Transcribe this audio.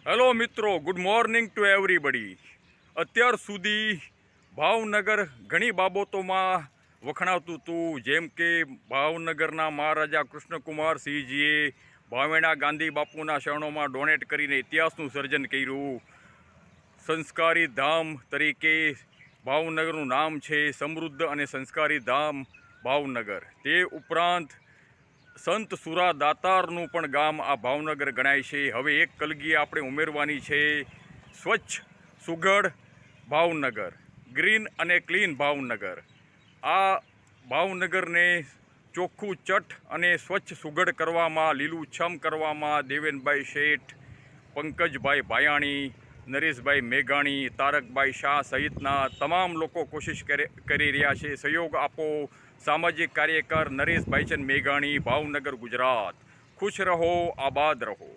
Hello મિત્રો, good morning to everybody. અત્યાર સુધી ભાવનગર ઘણી બાબતોમાં વખણાતું હતું, જેમ કે ભાવનગરના મહારાજા કૃષ્ણકુમાર સિંહજીએ ભાવેણા ગાંધી બાપુના શરણોમાં ડોનેટ કરીને ઇતિહાસનું સર્જન કર્યું. સંસ્કારી ધામ તરીકે ભાવનગરનું નામ છે, સમૃદ્ધ અને સંસ્કારી ધામ ભાવનગર. તે ઉપરાંત સંત સુરા દાતારનું પણ ગામ આ ભાવનગર ગણાય છે. હવે એક કલગી આપણે ઉમેરવાની છે, સ્વચ્છ સુઘડ ભાવનગર, ગ્રીન અને ક્લીન ભાવનગર. આ ભાવનગરને ચોખ્ખું ચટ અને સ્વચ્છ સુઘડ કરવામાં, લીલુંછમ કરવામાં દેવેનભાઈ શેઠ, પંકજભાઈ ભાયાણી, નરેશભાઈ મેઘાણી, તારકભાઈ શાહ સહિતના તમામ લોકો કોશિશ કરી રહ્યા છે. સહયોગ આપો. સામાજિક કાર્યકર નરેશ ભાઈચંદ મેઘાણી, ભાવનગર, ગુજરાત. ખુશ રહો, આબાદ રહો.